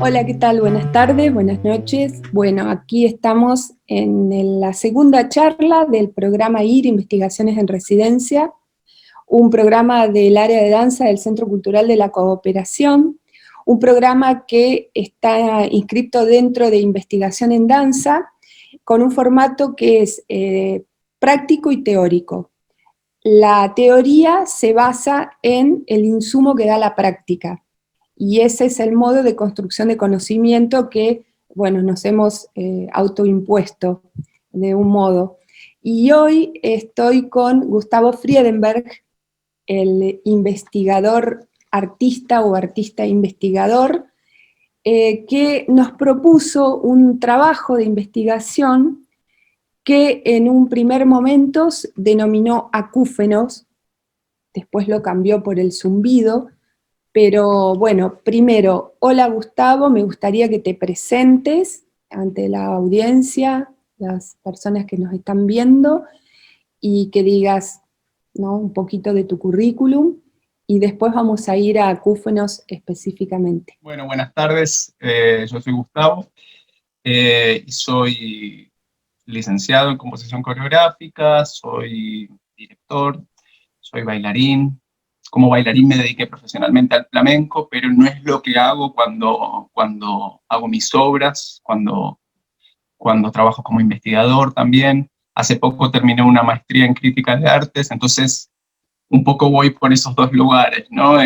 Hola, ¿qué tal? Buenas tardes, buenas noches. Bueno, aquí estamos en la segunda charla del programa IR, Investigaciones en Residencia, un programa del área de danza del Centro Cultural de la Cooperación, un programa que está inscrito dentro de Investigación en Danza, con un formato que es práctico y teórico. La teoría se basa en el insumo que da la práctica, y ese es el modo de construcción de conocimiento que, bueno, nos hemos autoimpuesto de un modo. Y hoy estoy con Gustavo Friedenberg, el investigador artista o artista investigador, que nos propuso un trabajo de investigación que en un primer momento denominó acúfenos, después lo cambió por el zumbido. Pero bueno, primero, hola Gustavo, me gustaría que te presentes ante la audiencia, las personas que nos están viendo, y que digas, ¿no?, un poquito de tu currículum, y después vamos a ir a acúfenos específicamente. Bueno, buenas tardes, yo soy Gustavo, soy licenciado en composición coreográfica, soy director, soy bailarín. Como bailarín me dediqué profesionalmente al flamenco, pero no es lo que hago cuando hago mis obras, cuando trabajo como investigador también. Hace poco terminé una maestría en crítica de artes, entonces un poco voy por esos dos lugares, ¿no?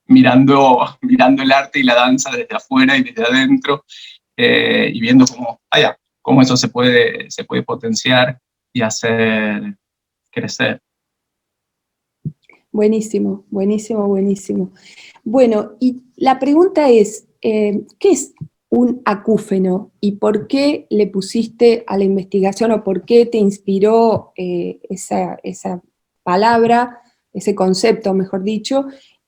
Mirando el arte y la danza desde afuera y desde adentro, y viendo cómo eso se puede potenciar y hacer crecer. Buenísimo, buenísimo, buenísimo. Bueno, y la pregunta es, ¿qué es un acúfeno y por qué le pusiste a la investigación o por qué te inspiró esa palabra, ese concepto, mejor dicho,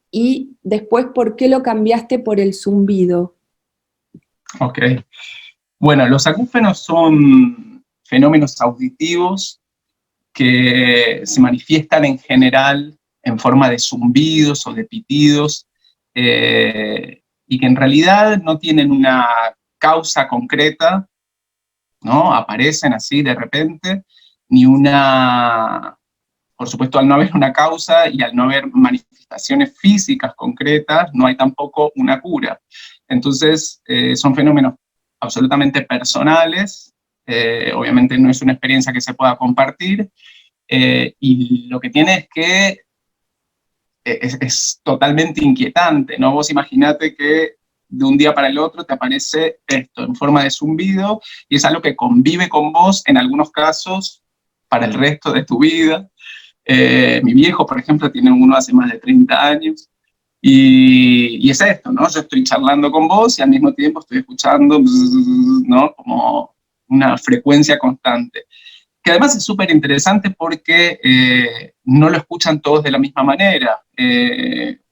y después por qué lo cambiaste por el zumbido? Ok. Bueno, los acúfenos son fenómenos auditivos que se manifiestan en general en forma de zumbidos o de pitidos, y que en realidad no tienen una causa concreta, ¿no? Aparecen así de repente, ni una, por supuesto, al no haber una causa y al no haber manifestaciones físicas concretas, no hay tampoco una cura. Entonces, son fenómenos absolutamente personales, obviamente no es una experiencia que se pueda compartir, y lo que tiene es que es totalmente inquietante, ¿no? Vos imaginate que de un día para el otro te aparece esto en forma de zumbido, y es algo que convive con vos en algunos casos para el resto de tu vida. Mi viejo, por ejemplo, tiene uno hace más de 30 años, y es esto, ¿no? Yo estoy charlando con vos y al mismo tiempo estoy escuchando, ¿no?, como una frecuencia constante, que además es súper interesante porque no lo escuchan todos de la misma manera.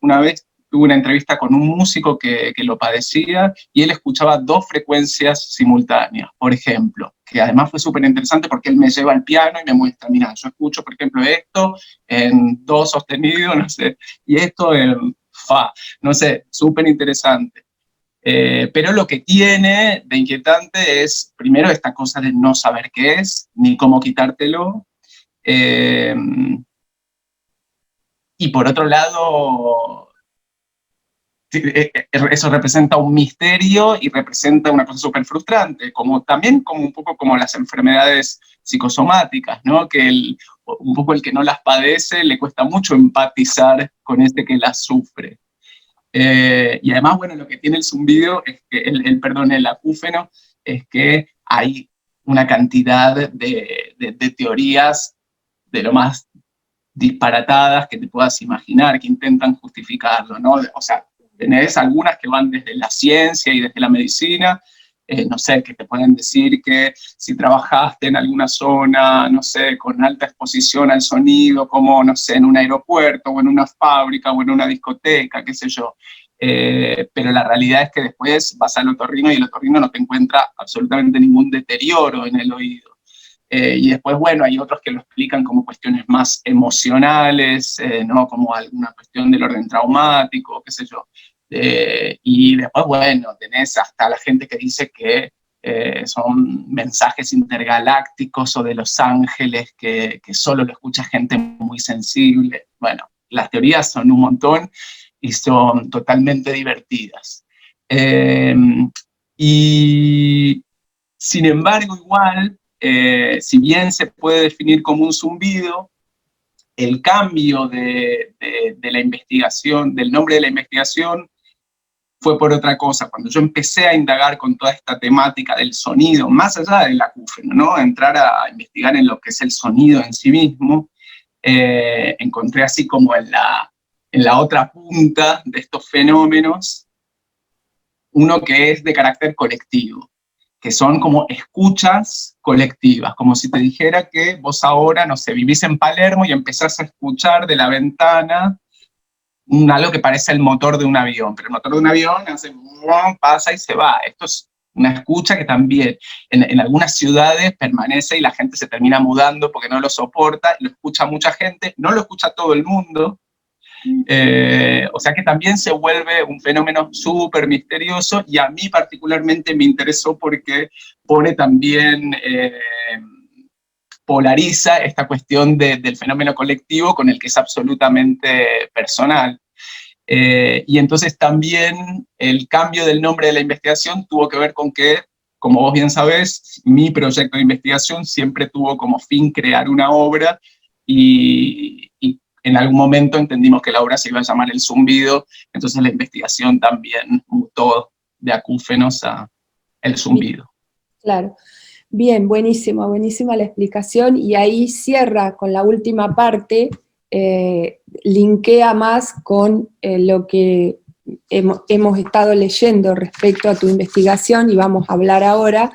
Una vez tuve una entrevista con un músico que lo padecía y él escuchaba dos frecuencias simultáneas, por ejemplo, que además fue súper interesante porque él me lleva al piano y me muestra, mira, yo escucho, por ejemplo, esto en do sostenido, no sé, y esto en fa, no sé, súper interesante. Pero lo que tiene de inquietante es, primero, esta cosa de no saber qué es, ni cómo quitártelo, eh, y por otro lado, eso representa un misterio y representa una cosa súper frustrante, también como un poco como las enfermedades psicosomáticas, ¿no? Que un poco el que no las padece le cuesta mucho empatizar con este que las sufre. Y además, bueno, lo que tiene el zumbido, es que el acúfeno, es que hay una cantidad de teorías de lo más disparatadas que te puedas imaginar, que intentan justificarlo, ¿no? O sea, tenés algunas que van desde la ciencia y desde la medicina, no sé, que te pueden decir que si trabajaste en alguna zona, no sé, con alta exposición al sonido, como, no sé, en un aeropuerto, o en una fábrica, o en una discoteca, qué sé yo. Pero la realidad es que después vas al otorrino y el otorrino no te encuentra absolutamente ningún deterioro en el oído. Y después, bueno, hay otros que lo explican como cuestiones más emocionales, ¿no? Como alguna cuestión del orden traumático, qué sé yo. Y después, bueno, tenés hasta la gente que dice que son mensajes intergalácticos o de los ángeles que solo lo escucha gente muy sensible. Bueno, las teorías son un montón y son totalmente divertidas. Y sin embargo, igual, si bien se puede definir como un zumbido, el cambio de la investigación, del nombre de la investigación, fue por otra cosa. Cuando yo empecé a indagar con toda esta temática del sonido, más allá del acúfeno, ¿no? Entrar a investigar en lo que es el sonido en sí mismo, encontré así como en la otra punta de estos fenómenos, uno que es de carácter colectivo, que son como escuchas colectivas, como si te dijera que vos ahora, no sé, vivís en Palermo y empezás a escuchar de la ventana algo que parece el motor de un avión, pero el motor de un avión hace, pasa y se va. Esto es una escucha que también en algunas ciudades permanece y la gente se termina mudando porque no lo soporta, lo escucha mucha gente, no lo escucha todo el mundo, o sea que también se vuelve un fenómeno súper misterioso, y a mí particularmente me interesó porque pone también, polariza esta cuestión del fenómeno colectivo con el que es absolutamente personal. Y entonces también el cambio del nombre de la investigación tuvo que ver con que, como vos bien sabés, mi proyecto de investigación siempre tuvo como fin crear una obra, y en algún momento entendimos que la obra se iba a llamar El Zumbido, entonces la investigación también mutó de acúfenos a El Zumbido. Claro. Bien, buenísima, buenísima la explicación, y ahí cierra con la última parte, linkea más con lo que hemos estado leyendo respecto a tu investigación, y vamos a hablar ahora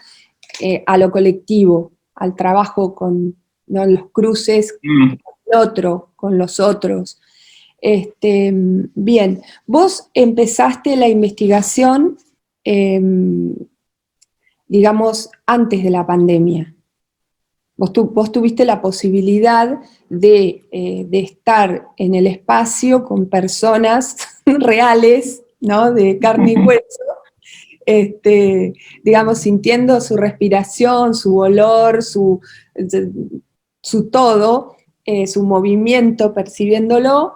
a lo colectivo, al trabajo con, ¿no?, los cruces con el otro, con los otros. Bien, vos empezaste la investigación, digamos, antes de la pandemia. Vos tuviste la posibilidad de estar en el espacio con personas reales, ¿no?, de carne y hueso, digamos, sintiendo su respiración, su olor, su todo, su movimiento, percibiéndolo,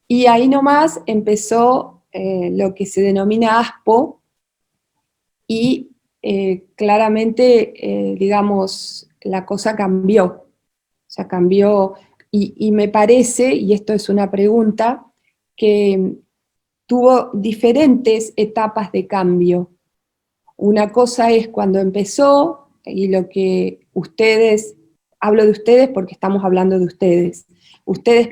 y ahí nomás empezó lo que se denomina ASPO, y claramente, digamos, la cosa cambió. O sea, cambió, y me parece, y esto es una pregunta, que tuvo diferentes etapas de cambio. Una cosa es cuando empezó, y lo que ustedes, hablo de ustedes porque estamos hablando de ustedes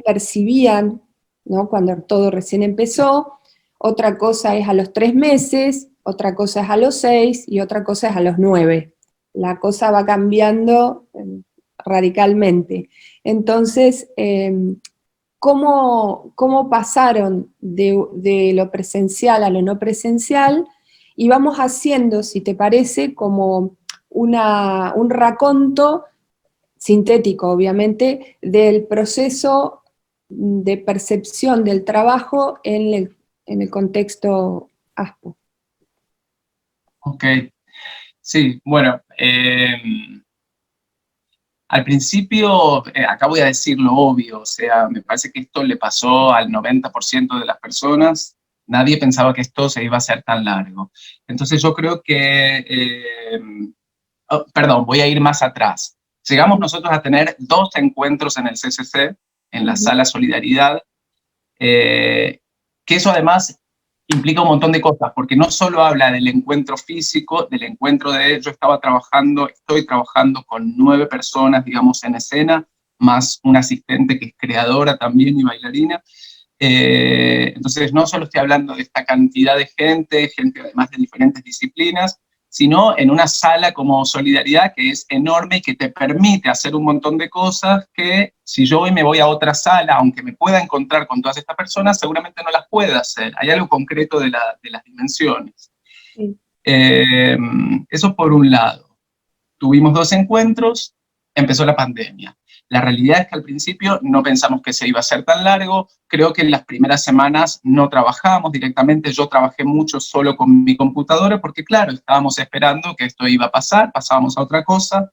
percibían, ¿no?, cuando todo recién empezó. Otra cosa es a los 3 meses, otra cosa es a los 6 y otra cosa es a los 9. La cosa va cambiando radicalmente. Entonces, ¿cómo pasaron de lo presencial a lo no presencial? Y vamos haciendo, si te parece, como un raconto sintético, obviamente, del proceso de percepción del trabajo en el contexto ASPO. Ok, sí, bueno, al principio, acá voy a decir lo obvio, o sea, me parece que esto le pasó al 90% de las personas. Nadie pensaba que esto se iba a hacer tan largo. Entonces yo creo que, perdón, voy a ir más atrás. Llegamos nosotros a tener 2 encuentros en el CCC, en la Sala Solidaridad, que eso además implica un montón de cosas, porque no solo habla del encuentro físico, del encuentro de, yo estoy trabajando con 9 personas, digamos, en escena, más una asistente que es creadora también y bailarina. Entonces no solo estoy hablando de esta cantidad de gente además de diferentes disciplinas, sino en una sala como Solidaridad que es enorme y que te permite hacer un montón de cosas que si yo hoy me voy a otra sala, aunque me pueda encontrar con todas estas personas, seguramente no las pueda hacer. Hay algo concreto de las dimensiones. Sí. Eso por un lado. Tuvimos 2 encuentros, empezó la pandemia. La realidad es que al principio no pensamos que se iba a ser tan largo, creo que en las primeras semanas no trabajamos directamente, yo trabajé mucho solo con mi computadora, porque claro, estábamos esperando que esto iba a pasar, pasábamos a otra cosa.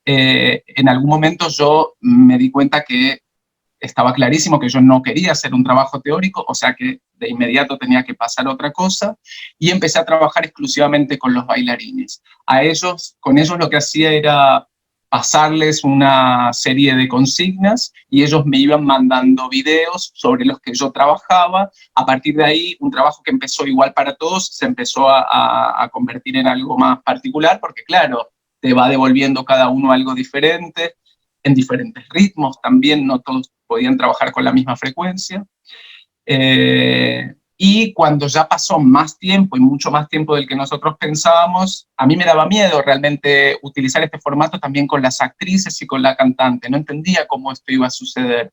En algún momento yo me di cuenta que estaba clarísimo que yo no quería hacer un trabajo teórico, o sea que de inmediato tenía que pasar otra cosa, y empecé a trabajar exclusivamente con los bailarines. Con ellos lo que hacía era pasarles una serie de consignas y ellos me iban mandando videos sobre los que yo trabajaba. A partir de ahí, un trabajo que empezó igual para todos se empezó a convertir en algo más particular, porque claro, te va devolviendo cada uno algo diferente, en diferentes ritmos también, no todos podían trabajar con la misma frecuencia. Y cuando ya pasó más tiempo, y mucho más tiempo del que nosotros pensábamos, a mí me daba miedo realmente utilizar este formato también con las actrices y con la cantante. No entendía cómo esto iba a suceder.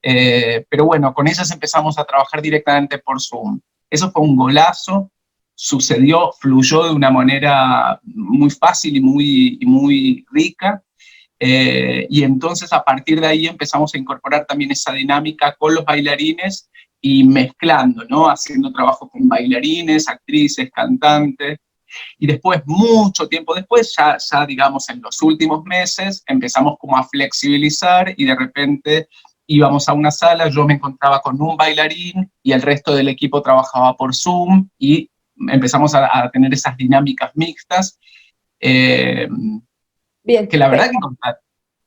Pero bueno, con ellas empezamos a trabajar directamente por Zoom. Eso fue un golazo, sucedió, fluyó de una manera muy fácil y muy rica. Y entonces a partir de ahí empezamos a incorporar también esa dinámica con los bailarines y mezclando, ¿no? Haciendo trabajo con bailarines, actrices, cantantes. Y después, mucho tiempo después, ya digamos en los últimos meses, empezamos como a flexibilizar y de repente íbamos a una sala, yo me encontraba con un bailarín y el resto del equipo trabajaba por Zoom y empezamos a tener esas dinámicas mixtas. Bien, Que la verdad que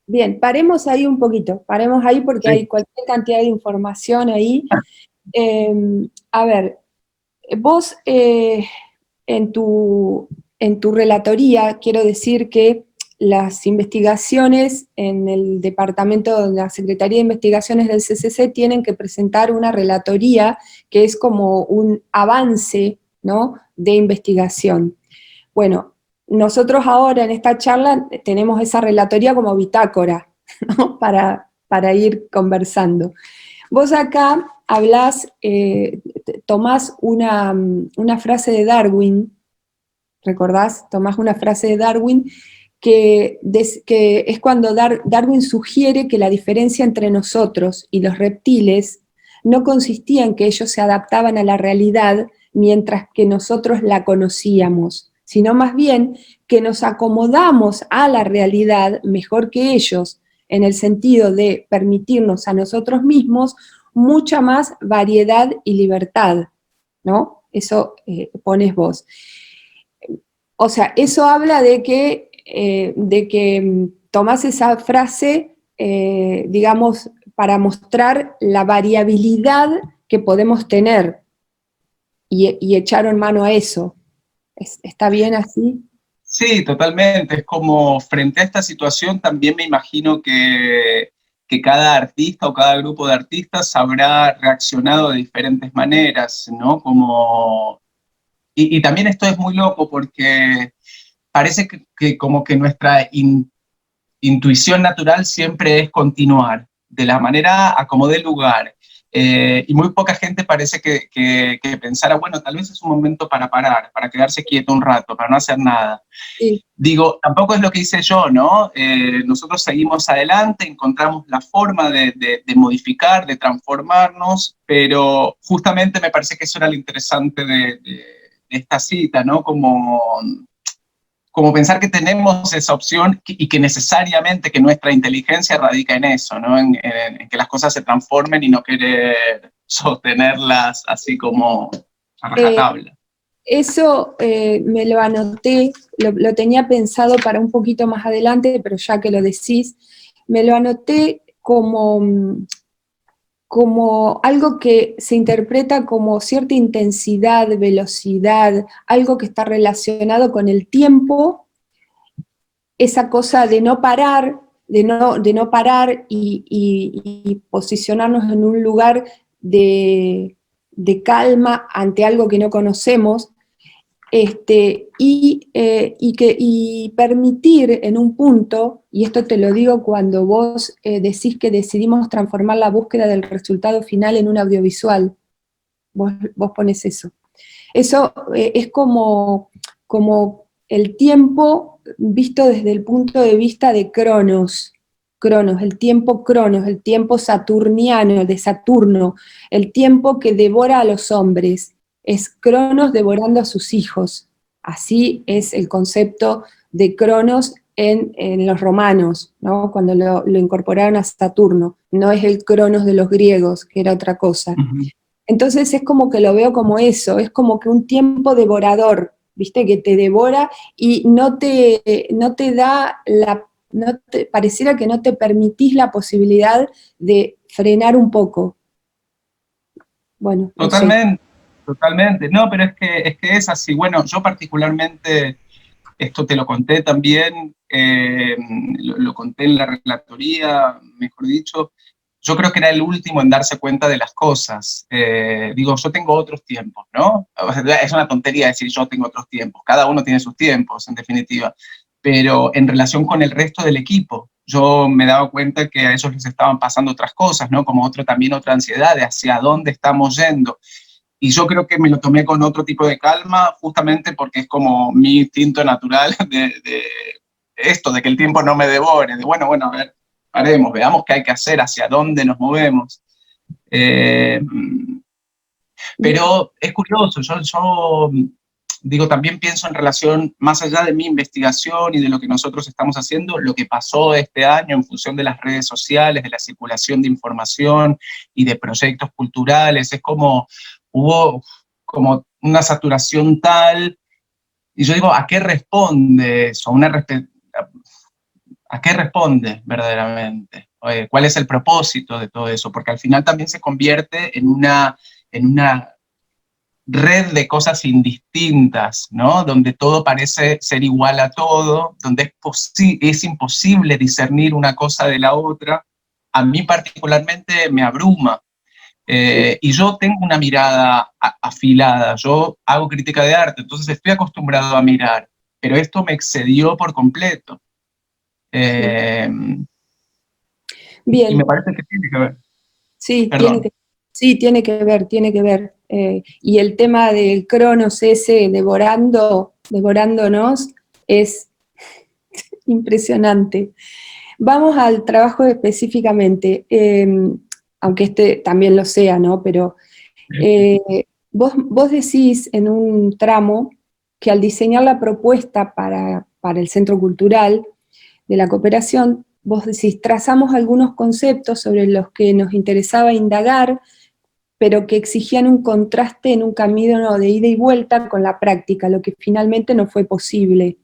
bien, paremos ahí un poquito, paremos ahí porque sí. hay cualquier cantidad de información ahí. A ver, vos en tu relatoría, quiero decir que las investigaciones en el departamento de la Secretaría de Investigaciones del CCC tienen que presentar una relatoría que es como un avance, ¿no?, de investigación. Bueno, nosotros ahora en esta charla tenemos esa relatoría como bitácora, ¿no?, para ir conversando. Vos acá hablás, tomás una frase de Darwin, ¿recordás? Tomás una frase de Darwin que es cuando Darwin sugiere que la diferencia entre nosotros y los reptiles no consistía en que ellos se adaptaban a la realidad mientras que nosotros la conocíamos, sino más bien que nos acomodamos a la realidad mejor que ellos, en el sentido de permitirnos a nosotros mismos mucha más variedad y libertad, ¿no? Eso pones vos. O sea, eso habla de que tomás esa frase, digamos, para mostrar la variabilidad que podemos tener y echaron mano a eso. ¿Está bien así? Sí, totalmente. Es como frente a esta situación también me imagino que cada artista o cada grupo de artistas habrá reaccionado de diferentes maneras, ¿no? Y también esto es muy loco porque parece que como que nuestra intuición natural siempre es continuar, de la manera a como dé lugar. Y muy poca gente parece que pensara, bueno, tal vez es un momento para parar, para quedarse quieto un rato, para no hacer nada. Sí. Digo, tampoco es lo que hice yo, ¿no? Nosotros seguimos adelante, encontramos la forma de modificar, de transformarnos, pero justamente me parece que eso era lo interesante de esta cita, ¿no? Como pensar que tenemos esa opción y que necesariamente que nuestra inteligencia radica en eso, ¿no? En que las cosas se transformen y no querer sostenerlas así como a rajatabla. Eso me lo anoté, lo tenía pensado para un poquito más adelante, pero ya que lo decís, me lo anoté como algo que se interpreta como cierta intensidad, velocidad, algo que está relacionado con el tiempo, esa cosa de no parar, de no parar y posicionarnos en un lugar de calma ante algo que no conocemos, y permitir en un punto, y esto te lo digo cuando vos decís que decidimos transformar la búsqueda del resultado final en un audiovisual, vos pones eso. Eso es como el tiempo visto desde el punto de vista de Cronos, el tiempo saturniano, de Saturno, el tiempo que devora a los hombres. Es Cronos devorando a sus hijos. Así es el concepto de Cronos en los romanos, ¿no? Cuando lo incorporaron a Saturno. No es el Cronos de los griegos, que era otra cosa. Entonces es como que lo veo como eso, es como que un tiempo devorador, ¿viste? Que te devora y no te da pareciera que no te permitís la posibilidad de frenar un poco. Bueno, no sé. Totalmente, totalmente. No, pero es que es así. Bueno, yo particularmente, esto te lo conté también, lo conté en la relatoría, mejor dicho. Yo creo que era el último en darse cuenta de las cosas. Digo, yo tengo otros tiempos, ¿no? O sea, es una tontería decir yo tengo otros tiempos. Cada uno tiene sus tiempos, en definitiva. Pero en relación con el resto del equipo, yo me daba cuenta que a ellos les estaban pasando otras cosas, ¿no? Como también otra ansiedad de hacia dónde estamos yendo. Y yo creo que me lo tomé con otro tipo de calma, justamente porque es como mi instinto natural de esto, de que el tiempo no me devore, de bueno, a ver, haremos, veamos qué hay que hacer, hacia dónde nos movemos. Pero es curioso, yo digo, también pienso en relación, más allá de mi investigación y de lo que nosotros estamos haciendo, lo que pasó este año en función de las redes sociales, de la circulación de información y de proyectos culturales, es como hubo como una saturación tal, y yo digo, ¿a qué responde eso? ¿A qué responde verdaderamente? ¿Cuál es el propósito de todo eso? Porque al final también se convierte en una red de cosas indistintas, ¿no? Donde todo parece ser igual a todo, donde es imposible discernir una cosa de la otra. A mí particularmente me abruma. Y yo tengo una mirada afilada, yo hago crítica de arte, entonces estoy acostumbrado a mirar, pero esto me excedió por completo. Eh, y me Bien, parece que tiene que ver. sí, Perdón. tiene que ver, tiene que ver. Y el tema del Cronos ese devorándonos es impresionante. Vamos al trabajo específicamente, aunque este también lo sea, ¿no? Pero vos decís en un tramo que al diseñar la propuesta para el Centro Cultural de la Cooperación, vos decís, trazamos algunos conceptos sobre los que nos interesaba indagar, pero que exigían un contraste en un camino de ida y vuelta con la práctica, lo que finalmente no fue posible.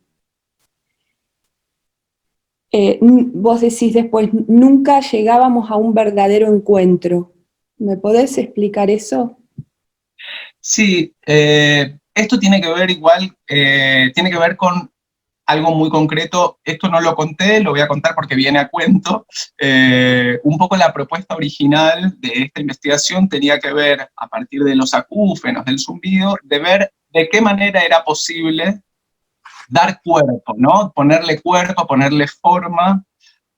Vos decís después, nunca llegábamos a un verdadero encuentro. ¿Me podés explicar eso? Sí, esto tiene que ver igual, tiene que ver con algo muy concreto. Esto no lo conté, lo voy a contar porque viene a cuento. Un poco la propuesta original de esta investigación tenía que ver, a partir de los acúfenos, del zumbido, de ver de qué manera era posible dar cuerpo, ¿no? Ponerle cuerpo, ponerle forma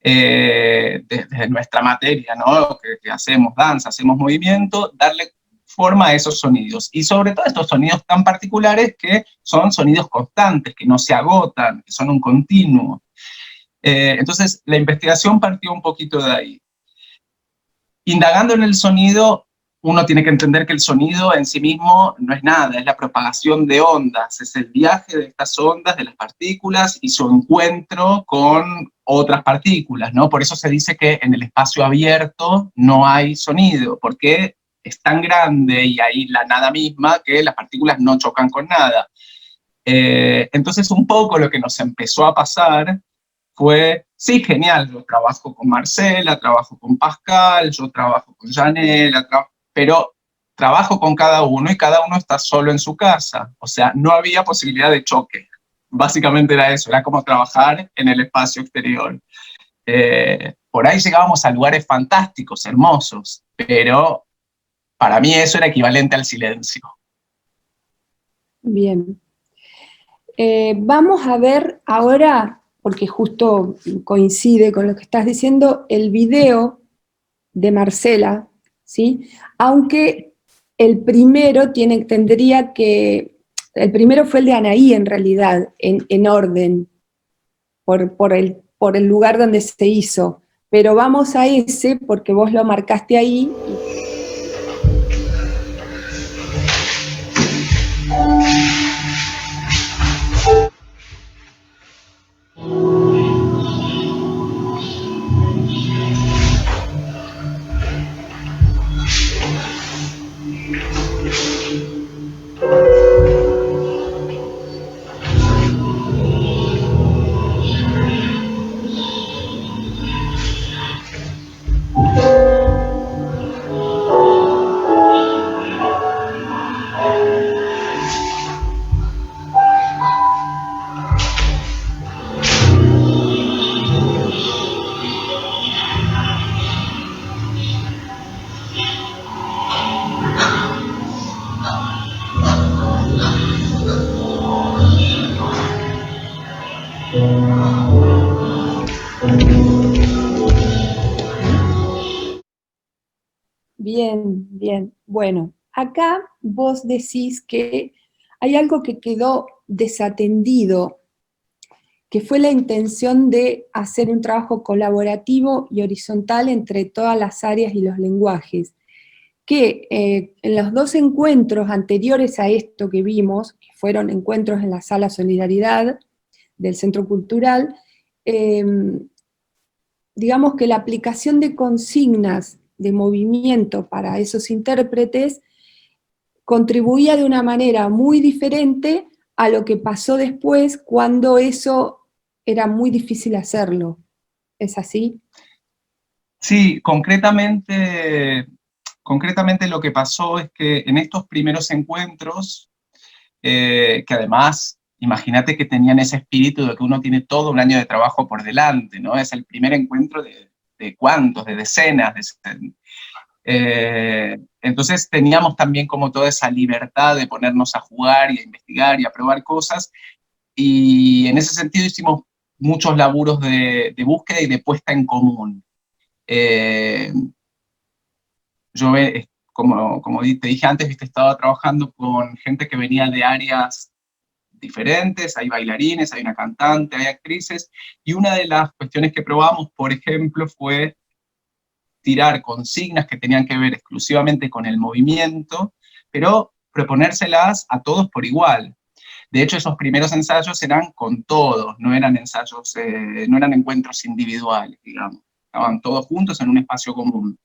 desde nuestra materia, ¿no? Que hacemos danza, hacemos movimiento, darle forma a esos sonidos. Y sobre todo estos sonidos tan particulares que son sonidos constantes, que no se agotan, que son un continuo. Entonces, la investigación partió un poquito de ahí. Indagando en el sonido, uno tiene que entender que el sonido en sí mismo no es nada, es la propagación de ondas, es el viaje de estas ondas, de las partículas, y su encuentro con otras partículas, ¿no? Por eso se dice que en el espacio abierto no hay sonido, porque es tan grande y hay la nada misma que las partículas no chocan con nada. Entonces, un poco lo que nos empezó a pasar fue, sí, genial, yo trabajo con Marcela, trabajo con Pascal, yo trabajo con Janela, pero trabajo con cada uno y cada uno está solo en su casa. O sea, no había posibilidad de choque. Básicamente era eso, era como trabajar en el espacio exterior. Por ahí llegábamos a lugares fantásticos, hermosos, pero para mí eso era equivalente al silencio. Bien. Vamos a ver ahora, porque justo coincide con lo que estás diciendo, el video de Marcela, ¿sí? Aunque el primero el primero fue el de Anaí en realidad, en orden. por el lugar donde se hizo, pero vamos a ese porque vos lo marcaste ahí. Bien, bien. Bueno, acá vos decís que hay algo que quedó desatendido, que fue la intención de hacer un trabajo colaborativo y horizontal entre todas las áreas y los lenguajes, que en los dos encuentros anteriores a esto que vimos, que fueron encuentros en la Sala Solidaridad del Centro Cultural, digamos que la aplicación de consignas de movimiento para esos intérpretes contribuía de una manera muy diferente a lo que pasó después cuando eso era muy difícil hacerlo. ¿Es así? Sí, concretamente lo que pasó es que en estos primeros encuentros, que además, imagínate que tenían ese espíritu de que uno tiene todo un año de trabajo por delante, ¿no? Es el primer encuentro de cuántos, de decenas. Entonces teníamos también como toda esa libertad de ponernos a jugar y a investigar y a probar cosas, y en ese sentido hicimos muchos laburos de búsqueda y de puesta en común. Eh, yo, como te dije antes, ¿viste? Estaba trabajando con gente que venía de áreas diferentes, hay bailarines, hay una cantante, hay actrices, y una de las cuestiones que probamos, por ejemplo, fue tirar consignas que tenían que ver exclusivamente con el movimiento, pero proponérselas a todos por igual. De hecho, esos primeros ensayos eran con todos, no eran ensayos, no eran encuentros individuales, digamos. Estaban todos juntos en un espacio común.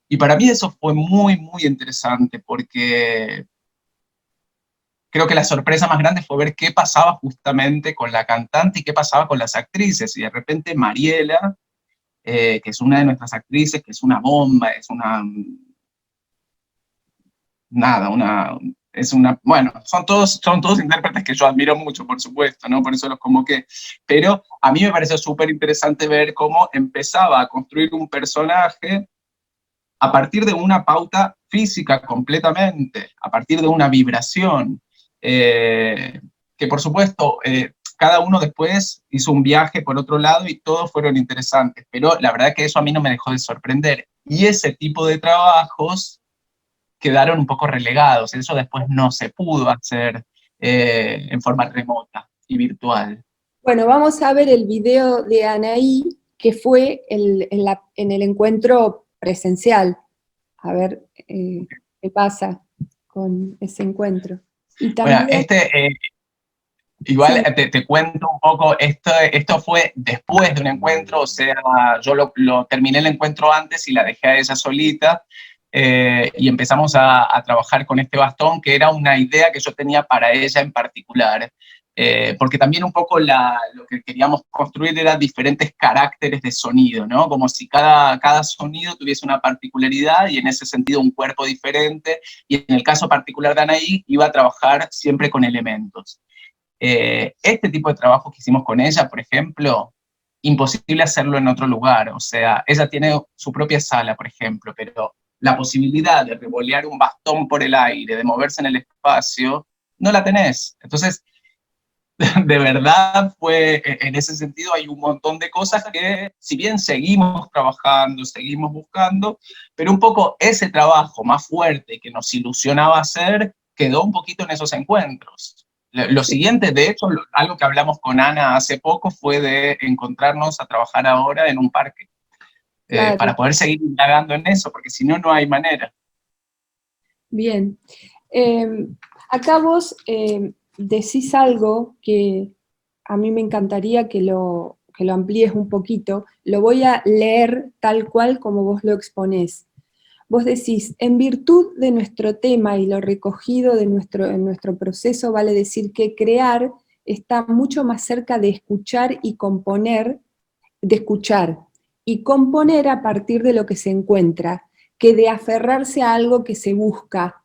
Y para mí eso fue muy, muy interesante, porque creo que la sorpresa más grande fue ver qué pasaba justamente con la cantante y qué pasaba con las actrices. Y de repente Mariela, que es una de nuestras actrices, que es una bomba, es una... Nada, bueno, son todos intérpretes que yo admiro mucho, por supuesto, ¿no? Por eso los convoqué. Pero a mí me pareció súper interesante ver cómo empezaba a construir un personaje a partir de una pauta física completamente, a partir de una vibración, que por supuesto cada uno después hizo un viaje por otro lado y todos fueron interesantes, pero la verdad que eso a mí no me dejó de sorprender. Y ese tipo de trabajos quedaron un poco relegados, eso después no se pudo hacer en forma remota y virtual. Bueno, vamos a ver el video de Anaí, que fue en el encuentro presencial. A ver qué pasa con ese encuentro. Y también... Bueno, igual sí. te cuento un poco, esto fue después de un encuentro, o sea, yo lo terminé el encuentro antes y la dejé a ella solita, y empezamos a trabajar con este bastón, que era una idea que yo tenía para ella en particular, porque también un poco lo que queríamos construir era diferentes caracteres de sonido, ¿no? Como si cada sonido tuviese una particularidad y en ese sentido un cuerpo diferente, y en el caso particular de Anaí iba a trabajar siempre con elementos. Este tipo de trabajo que hicimos con ella, por ejemplo, imposible hacerlo en otro lugar. O sea, ella tiene su propia sala, por ejemplo, pero la posibilidad de revolear un bastón por el aire, de moverse en el espacio, no la tenés. Entonces, de verdad en ese sentido hay un montón de cosas que, si bien seguimos trabajando, seguimos buscando, pero un poco ese trabajo más fuerte que nos ilusionaba hacer quedó un poquito en esos encuentros. Lo siguiente, de hecho, algo que hablamos con Ana hace poco fue de encontrarnos a trabajar ahora en un parque, Claro. para poder seguir indagando en eso, porque si no, no hay manera. Bien. Acá vos decís algo que a mí me encantaría que lo amplíes un poquito. Lo voy a leer tal cual como vos lo exponés. Vos decís, en virtud de nuestro tema y lo recogido en nuestro proceso, vale decir que crear está mucho más cerca de escuchar y componer, de escuchar y componer a partir de lo que se encuentra, que de aferrarse a algo que se busca.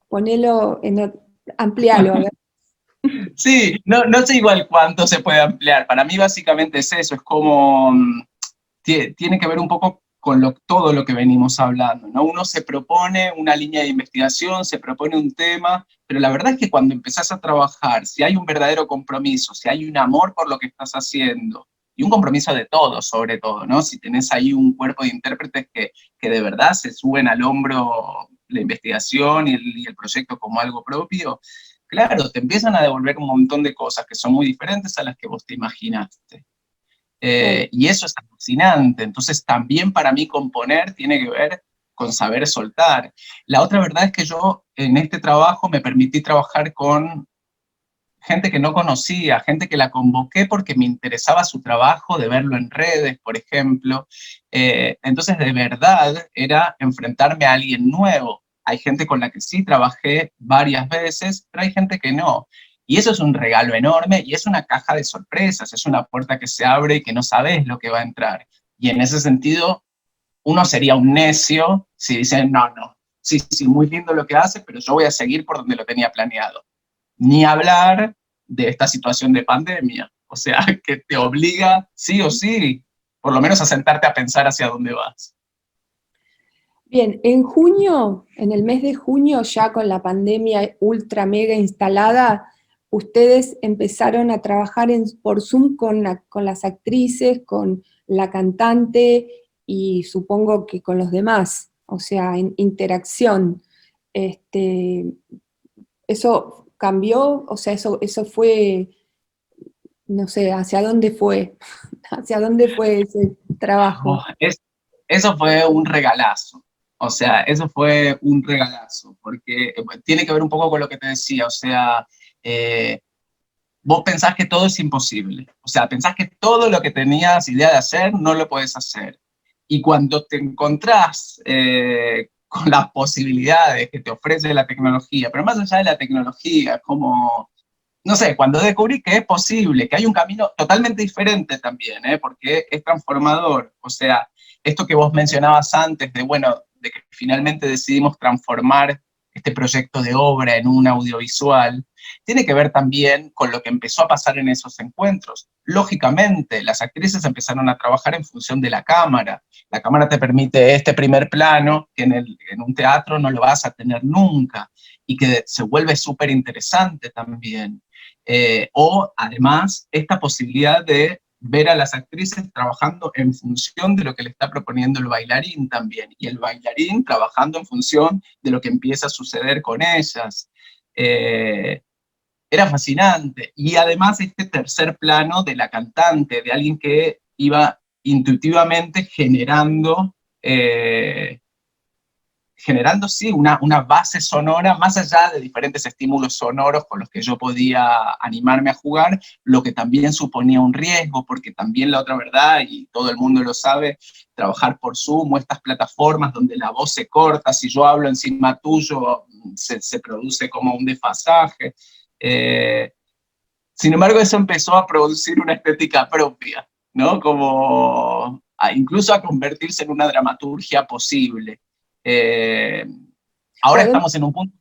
Ponelo, amplialo, a ver. Sí, no sé igual cuánto se puede ampliar. Para mí básicamente es eso, es como, tiene que ver un poco con todo lo que venimos hablando, ¿no? Uno se propone una línea de investigación, se propone un tema, pero la verdad es que cuando empezás a trabajar, si hay un verdadero compromiso, si hay un amor por lo que estás haciendo, y un compromiso de todos sobre todo, ¿no? Si tenés ahí un cuerpo de intérpretes que de verdad se suben al hombro la investigación y el proyecto como algo propio, claro, te empiezan a devolver un montón de cosas que son muy diferentes a las que vos te imaginaste. Claro. Y eso es fascinante. Entonces también para mí componer tiene que ver con saber soltar. La otra verdad es que yo en este trabajo me permití trabajar con gente que no conocía, gente que la convoqué porque me interesaba su trabajo, de verlo en redes, por ejemplo. Entonces de verdad era enfrentarme a alguien nuevo. Hay gente con la que sí trabajé varias veces, pero hay gente que no. Y eso es un regalo enorme y es una caja de sorpresas, es una puerta que se abre y que no sabes lo que va a entrar. Y en ese sentido, uno sería un necio si dice, no, sí, muy lindo lo que hace, pero yo voy a seguir por donde lo tenía planeado. Ni hablar de esta situación de pandemia, o sea, que te obliga sí o sí, por lo menos a sentarte a pensar hacia dónde vas. Bien, en junio, en el mes de junio, ya con la pandemia ultra mega instalada, ustedes empezaron a trabajar por Zoom con las actrices, con la cantante y supongo que con los demás, o sea, en interacción. ¿Eso cambió? O sea, eso fue, no sé, ¿hacia dónde fue? ¿Hacia dónde fue ese trabajo? Oh, eso fue un regalazo. O sea, eso fue un regalazo, porque tiene que ver un poco con lo que te decía, o sea, eh, vos pensás que todo es imposible, o sea, pensás que todo lo que tenías idea de hacer no lo podés hacer. Y cuando te encontrás con las posibilidades que te ofrece la tecnología, pero más allá de la tecnología, como, no sé, cuando descubrí que es posible, que hay un camino totalmente diferente también, porque es transformador. O sea, esto que vos mencionabas antes de, bueno, de que finalmente decidimos transformar este proyecto de obra en un audiovisual, tiene que ver también con lo que empezó a pasar en esos encuentros. Lógicamente, las actrices empezaron a trabajar en función de la cámara. La cámara te permite este primer plano que en un teatro no lo vas a tener nunca y que se vuelve súper interesante también. O además esta posibilidad de ver a las actrices trabajando en función de lo que le está proponiendo el bailarín también, y el bailarín trabajando en función de lo que empieza a suceder con ellas. Era fascinante. Y además este tercer plano de la cantante, de alguien que iba intuitivamente generando sí, una base sonora, más allá de diferentes estímulos sonoros con los que yo podía animarme a jugar, lo que también suponía un riesgo, porque también la otra verdad, y todo el mundo lo sabe, trabajar por Zoom o estas plataformas donde la voz se corta, si yo hablo encima tuyo, se produce como un desfasaje. Sin embargo, eso empezó a producir una estética propia, ¿no? Como incluso a convertirse en una dramaturgia posible. Eh, Ahora ¿Podemos, estamos en un punto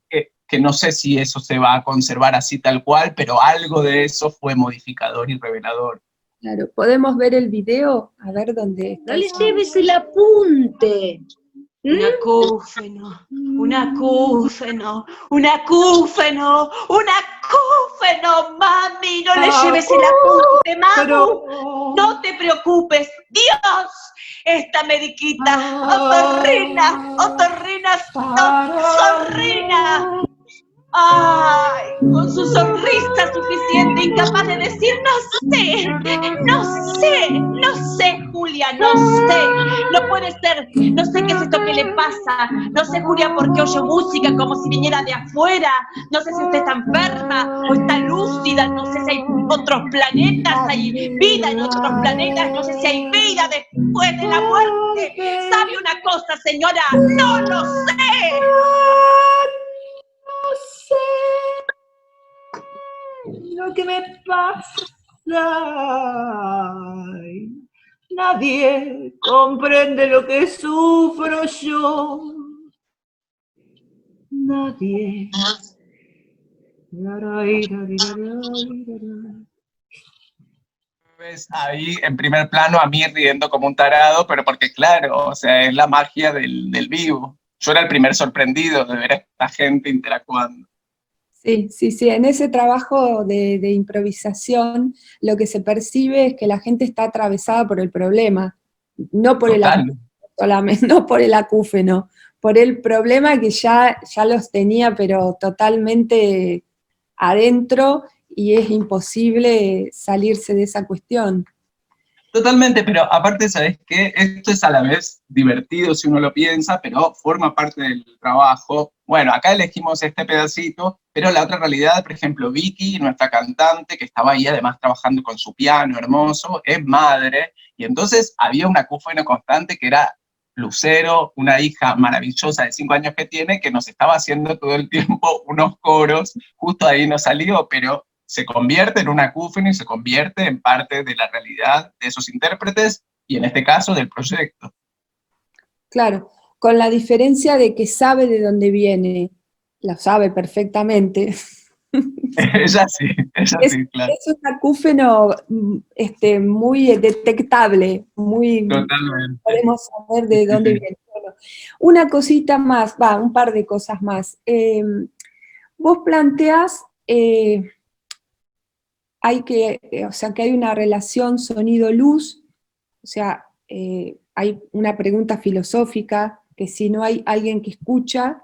que no sé si eso se va a conservar así tal cual, pero algo de eso fue modificador y revelador. claro, ¿podemos ver el video? A ver dónde está. No le lleves el apunte. Un acúfeno, un acúfeno, un acúfeno, un acúfeno, mami, no le lleves el apunte, mamu, no te preocupes, Dios, esta mediquita, otorrina, otorrina, otorrina. Ay, con su sonrisa suficiente, incapaz de decir no sé, Julia, no sé, no puede ser, no sé qué es esto que le pasa, no sé, Julia, por qué oye música como si viniera de afuera, no sé si usted está enferma o está lúcida, no sé si hay otros planetas, hay vida en otros planetas, no sé si hay vida después de la muerte. ¿Sabe una cosa, señora? ¡No lo sé! No sé lo que me pasa. Ay, nadie comprende lo que sufro yo. Nadie. Ves ahí en primer plano a mí riendo como un tarado, pero porque claro, o sea, es la magia del vivo. Yo era el primer sorprendido de ver a esta gente interactuando. Sí, sí, sí, en ese trabajo de improvisación lo que se percibe es que la gente está atravesada por el problema, no por el Total. acúfeno solamente, no por el acúfeno, por el problema que ya los tenía pero totalmente adentro y es imposible salirse de esa cuestión. Totalmente, pero aparte, ¿sabes qué? Esto es a la vez divertido si uno lo piensa, pero forma parte del trabajo. Bueno, acá elegimos este pedacito, pero la otra realidad, por ejemplo, Vicky, nuestra cantante, que estaba ahí además trabajando con su piano hermoso, es madre, y entonces había un acúfeno constante que era Lucero, una hija maravillosa de 5 años que tiene, que nos estaba haciendo todo el tiempo unos coros, justo ahí nos salió, pero se convierte en un acúfeno y se convierte en parte de la realidad de esos intérpretes y en este caso del proyecto. Claro, con la diferencia de que sabe de dónde viene, lo sabe perfectamente. Ella sí, claro. Es un acúfeno muy detectable, Totalmente. podemos saber Sí, de sí, dónde sí. viene. Bueno, una cosita más, un par de cosas más. Vos planteás, o sea, que hay una relación sonido-luz, o sea, hay una pregunta filosófica, que si no hay alguien que escucha,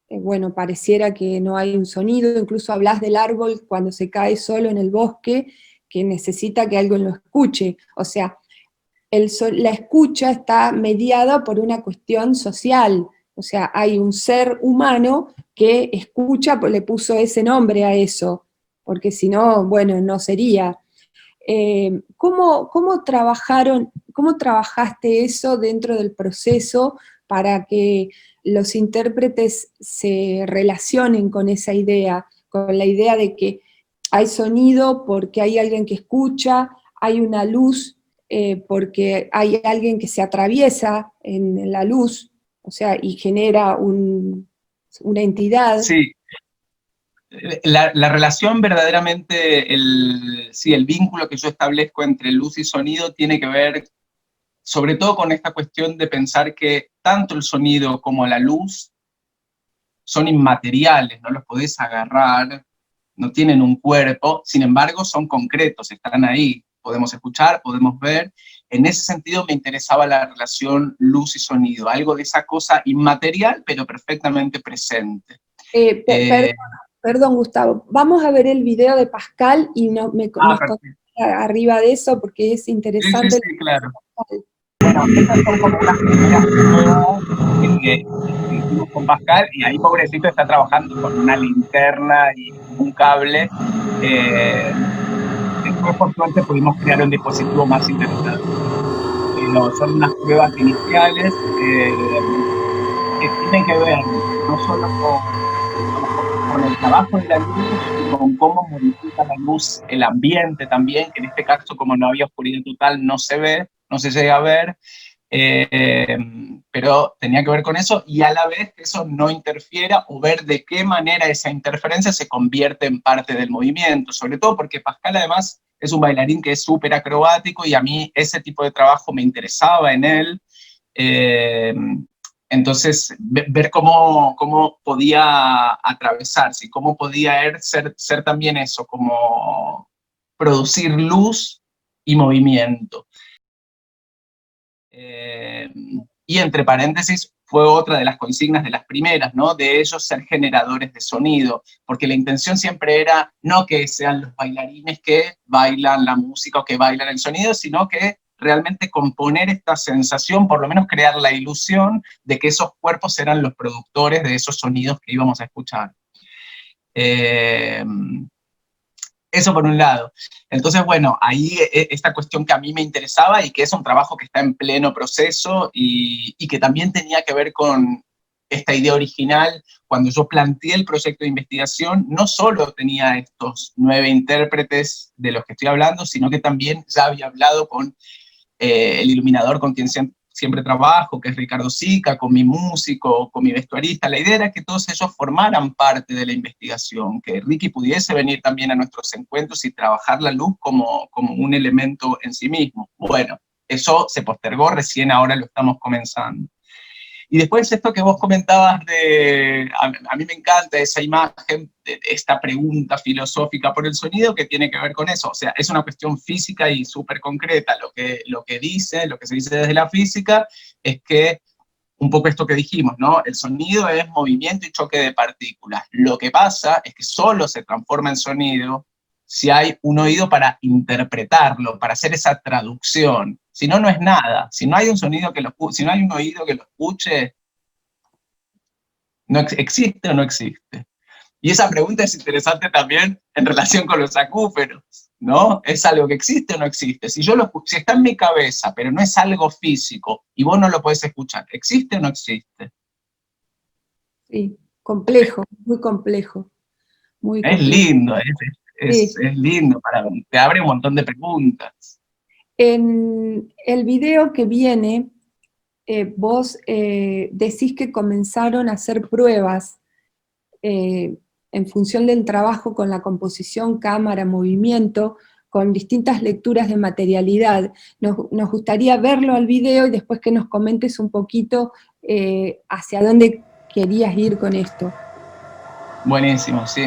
bueno, pareciera que no hay un sonido, incluso hablas del árbol cuando se cae solo en el bosque, que necesita que alguien lo escuche. O sea, la escucha está mediada por una cuestión social. O sea, hay un ser humano que escucha, pues le puso ese nombre a eso, porque si no, bueno, no sería. ¿Cómo trabajaste eso dentro del proceso para que los intérpretes se relacionen con esa idea, con la idea de que hay sonido porque hay alguien que escucha, hay una luz porque hay alguien que se atraviesa en la luz, o sea, y genera una entidad? Sí, la relación verdaderamente, sí, el vínculo que yo establezco entre luz y sonido tiene que ver sobre todo con esta cuestión de pensar que tanto el sonido como la luz son inmateriales, no los podés agarrar, no tienen un cuerpo, sin embargo son concretos, están ahí, podemos escuchar, podemos ver. En ese sentido me interesaba la relación luz y sonido, algo de esa cosa inmaterial, pero perfectamente presente. Perdón, Gustavo, vamos a ver el video de Pascal y nos contamos arriba de eso porque es interesante. Sí, claro. Bueno, estas son como unas primeras pruebas que hicimos con Pascal, y ahí pobrecito está trabajando con una linterna y un cable. Después, por suerte, pudimos crear un dispositivo más interesante. Pero son unas pruebas iniciales que tienen que ver no solo con el trabajo de la luz y con cómo modifica la luz el ambiente también, que en este caso, como no había oscuridad total, no se ve, no se llega a ver, pero tenía que ver con eso, y a la vez que eso no interfiera, o ver de qué manera esa interferencia se convierte en parte del movimiento, sobre todo porque Pascal además es un bailarín que es súper acrobático, y a mí ese tipo de trabajo me interesaba en él. Entonces, ver cómo podía atravesarse y cómo podía ser también eso, como producir luz y movimiento. Y entre paréntesis, fue otra de las consignas de las primeras, ¿no? De ellos ser generadores de sonido, porque la intención siempre era no que sean los bailarines que bailan la música o que bailan el sonido, sino que realmente componer esta sensación, por lo menos crear la ilusión de que esos cuerpos eran los productores de esos sonidos que íbamos a escuchar. Eso por un lado. Entonces, bueno, ahí esta cuestión que a mí me interesaba y que es un trabajo que está en pleno proceso y que también tenía que ver con esta idea original. Cuando yo planteé el proyecto de investigación, no solo tenía estos 9 intérpretes de los que estoy hablando, sino que también ya había hablado con el iluminador con quien siempre trabajo, que es Ricardo Sica, con mi músico, con mi vestuarista. La idea era que todos ellos formaran parte de la investigación, que Ricky pudiese venir también a nuestros encuentros y trabajar la luz como un elemento en sí mismo. Bueno, eso se postergó, recién ahora lo estamos comenzando. Y después esto que vos comentabas a mí me encanta esa imagen, de esta pregunta filosófica por el sonido que tiene que ver con eso. O sea, es una cuestión física y súper concreta. Lo que se dice desde la física es que, un poco esto que dijimos, ¿no? El sonido es movimiento y choque de partículas. Lo que pasa es que solo se transforma en sonido si hay un oído para interpretarlo, para hacer esa traducción. Si no, no es nada. Si no hay un sonido si no hay un oído que lo escuche, ¿existe o no existe? Y esa pregunta es interesante también en relación con los acúferos, ¿no? ¿Es algo que existe o no existe? Si está en mi cabeza, pero no es algo físico, y vos no lo podés escuchar, ¿existe o no existe? Sí, complejo, muy complejo. Muy Es complejo. lindo, Sí. es lindo, te abre un montón de preguntas. En el video que viene, vos decís que comenzaron a hacer pruebas en función del trabajo con la composición, cámara, movimiento, con distintas lecturas de materialidad. Nos gustaría verlo al video y después que nos comentes un poquito hacia dónde querías ir con esto. Buenísimo, sí.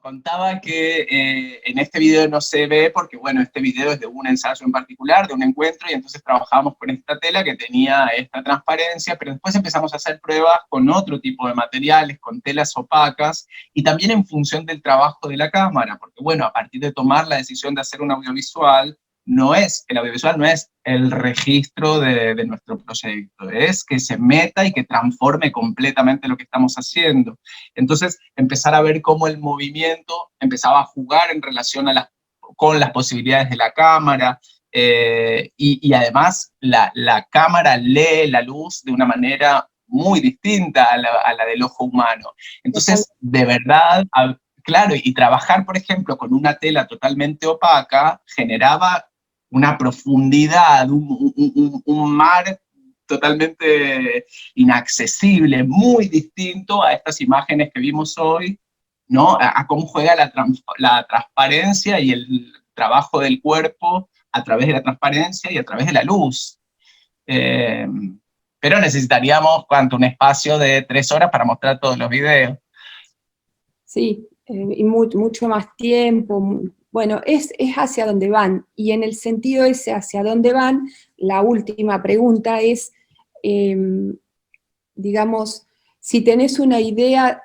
Contaba que en este video no se ve porque, bueno, este video es de un ensayo en particular, de un encuentro, y entonces trabajamos con esta tela que tenía esta transparencia, pero después empezamos a hacer pruebas con otro tipo de materiales, con telas opacas, y también en función del trabajo de la cámara, porque, bueno, a partir de tomar la decisión de hacer un audiovisual, el audiovisual no es el registro de nuestro proyecto, es que se meta y que transforme completamente lo que estamos haciendo. Entonces, empezar a ver cómo el movimiento empezaba a jugar en relación con las posibilidades de la cámara, y además la cámara lee la luz de una manera muy distinta a la del ojo humano. Entonces, de verdad, claro, y trabajar, por ejemplo, con una tela totalmente opaca generaba una profundidad, un mar totalmente inaccesible, muy distinto a estas imágenes que vimos hoy, ¿no? A cómo juega la transparencia y el trabajo del cuerpo a través de la transparencia y a través de la luz. Pero necesitaríamos, un espacio de 3 horas para mostrar todos los videos. Sí, y mucho más tiempo. Bueno, es hacia dónde van, y en el sentido ese hacia dónde van, la última pregunta es, digamos, si tenés una idea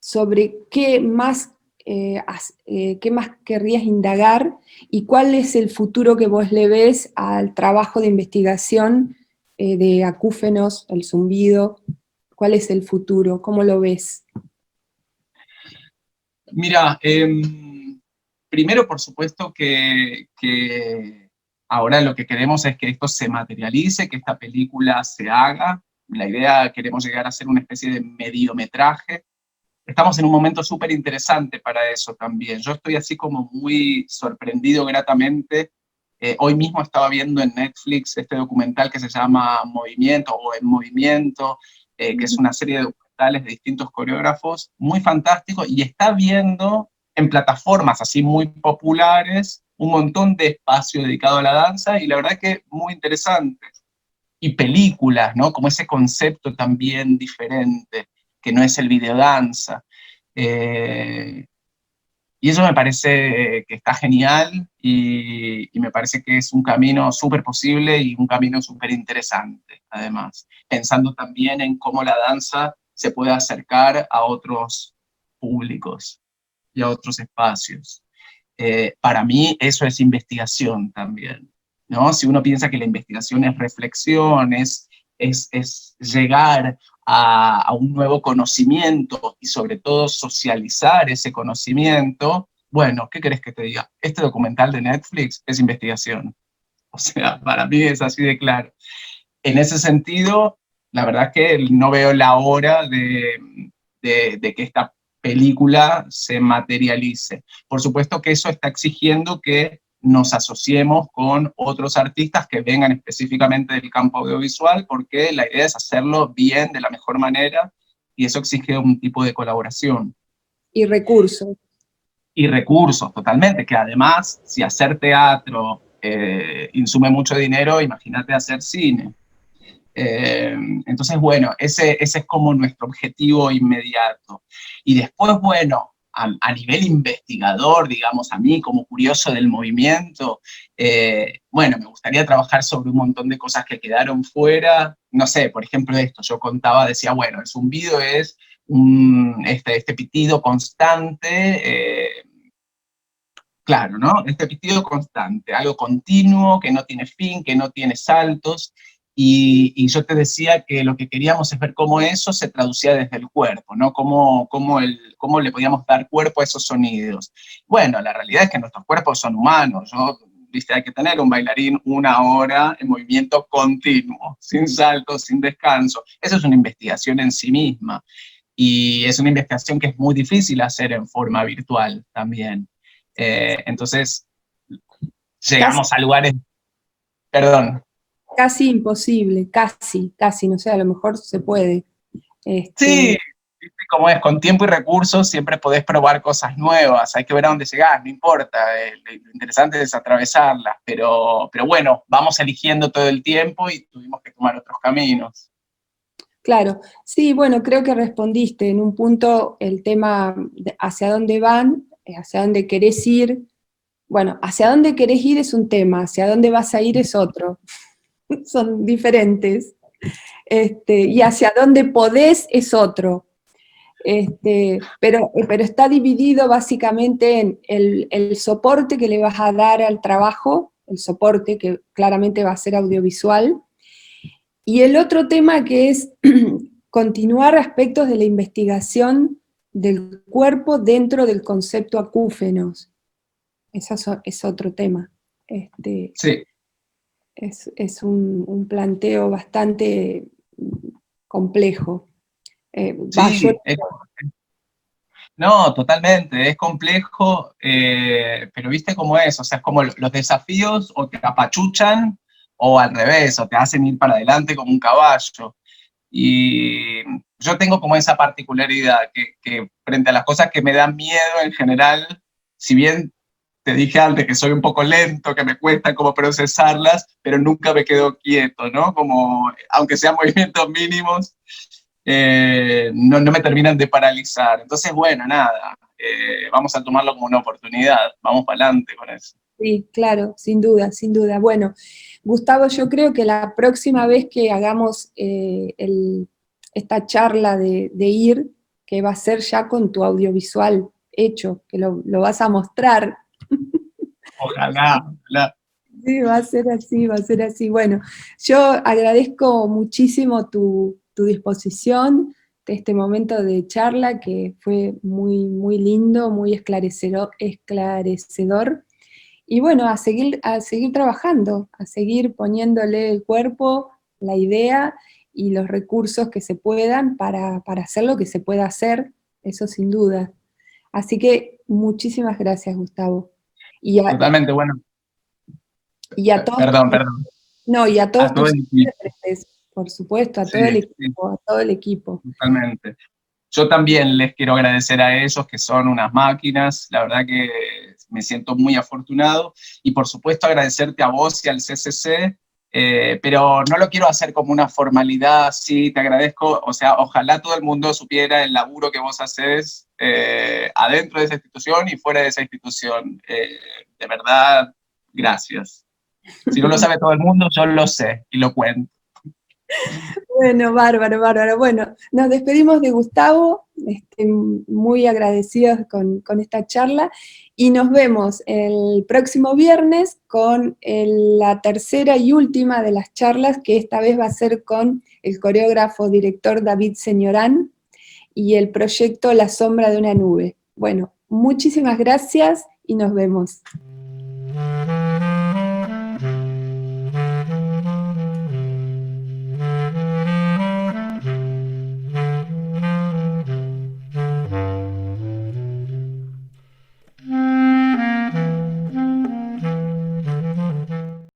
sobre qué más querrías indagar y cuál es el futuro que vos le ves al trabajo de investigación de acúfenos, el zumbido, ¿cuál es el futuro? ¿Cómo lo ves? Mira, primero por supuesto que ahora lo que queremos es que esto se materialice, que esta película se haga. La idea, queremos llegar a ser una especie de mediometraje. Estamos en un momento súper interesante para eso también. Yo estoy así como muy sorprendido gratamente. Hoy mismo estaba viendo en Netflix este documental que se llama Movimiento o En Movimiento, que es una serie de documentales de distintos coreógrafos, muy fantástico, y está viendo en plataformas así muy populares un montón de espacio dedicado a la danza, y la verdad que muy interesante. Y películas, ¿no? Como ese concepto también diferente, que no es el videodanza. Eh, y eso me parece que está genial y me parece que es un camino súper posible y un camino súper interesante, además. Pensando también en cómo la danza se puede acercar a otros públicos y a otros espacios. Para mí eso es investigación también, ¿no? Si uno piensa que la investigación es reflexión, es llegar a un nuevo conocimiento y sobre todo socializar ese conocimiento, bueno, ¿qué querés que te diga? Este documental de Netflix es investigación. O sea, para mí es así de claro. En ese sentido, la verdad que no veo la hora de que esta película se materialice. Por supuesto que eso está exigiendo que nos asociemos con otros artistas que vengan específicamente del campo audiovisual, porque la idea es hacerlo bien, de la mejor manera, y eso exige un tipo de colaboración. Y recursos. Y recursos, totalmente, que además, si hacer teatro insume mucho dinero, imagínate hacer cine. Entonces, bueno, ese es como nuestro objetivo inmediato. Y después, bueno, a nivel investigador, digamos, a mí como curioso del movimiento, bueno, me gustaría trabajar sobre un montón de cosas que quedaron fuera. No sé, por ejemplo, esto, yo contaba, decía, bueno, el zumbido es este pitido constante, claro, ¿no? Este pitido constante, algo continuo, que no tiene fin, que no tiene saltos, y yo te decía que lo que queríamos es ver cómo eso se traducía desde el cuerpo, ¿no? Cómo le podíamos dar cuerpo a esos sonidos. Bueno, la realidad es que nuestros cuerpos son humanos, ¿no? Viste, hay que tener un bailarín 1 hora en movimiento continuo, sin saltos, sin descanso. Eso es una investigación en sí misma, y es una investigación que es muy difícil hacer en forma virtual también. Entonces, llegamos a lugares, perdón. Casi imposible, casi, no sé, a lo mejor se puede. Sí, como es, con tiempo y recursos siempre podés probar cosas nuevas, hay que ver a dónde llegás, no importa, lo interesante es atravesarlas, pero bueno, vamos eligiendo todo el tiempo y tuvimos que tomar otros caminos. Claro, sí, bueno, creo que respondiste en un punto el tema de hacia dónde van, hacia dónde querés ir. Bueno, hacia dónde querés ir es un tema, hacia dónde vas a ir es otro. Son diferentes. Y hacia dónde podés es otro. Pero está dividido básicamente en el soporte que le vas a dar al trabajo, el soporte que claramente va a ser audiovisual, y el otro tema que es continuar aspectos de la investigación del cuerpo dentro del concepto acúfenos. Eso es otro tema. Sí. Es un planteo bastante complejo. Sí, no, totalmente, es complejo, pero viste cómo es, o sea, es como los desafíos o te apachuchan o al revés, o te hacen ir para adelante como un caballo. Y yo tengo como esa particularidad, que frente a las cosas que me dan miedo en general, si bien te dije antes que soy un poco lento, que me cuesta como procesarlas, pero nunca me quedo quieto, ¿no? Como, aunque sean movimientos mínimos, no me terminan de paralizar. Entonces, bueno, nada, vamos a tomarlo como una oportunidad, vamos para adelante con eso. Sí, claro, sin duda, sin duda. Bueno, Gustavo, yo creo que la próxima vez que hagamos esta charla de IR, que va a ser ya con tu audiovisual hecho, que lo vas a mostrar. Ojalá, ojalá. Sí, va a ser así, va a ser así. Bueno, yo agradezco muchísimo tu disposición, este momento de charla que fue muy, muy lindo, muy esclarecedor. Y bueno, a seguir trabajando, a seguir poniéndole el cuerpo, la idea y los recursos que se puedan para hacer lo que se pueda hacer, eso sin duda. Así que muchísimas gracias, Gustavo. Totalmente, bueno. Y a todos. Perdón. No, y a todos A todo tus el equipo. intérpretes, por supuesto, a Sí, todo el sí. equipo, a todo el equipo. Totalmente. Yo también les quiero agradecer a ellos, que son unas máquinas, la verdad que me siento muy afortunado, y por supuesto agradecerte a vos y al CCC, pero no lo quiero hacer como una formalidad, sí, te agradezco, o sea, ojalá todo el mundo supiera el laburo que vos haces adentro de esa institución y fuera de esa institución. De verdad, gracias. Si no lo sabe todo el mundo, yo lo sé y lo cuento. Bueno, bárbaro. Bueno, nos despedimos de Gustavo, muy agradecidos con esta charla, y nos vemos el próximo viernes con la tercera y última de las charlas, que esta vez va a ser con el coreógrafo director David Señorán y el proyecto La sombra de una nube. Bueno, muchísimas gracias y nos vemos.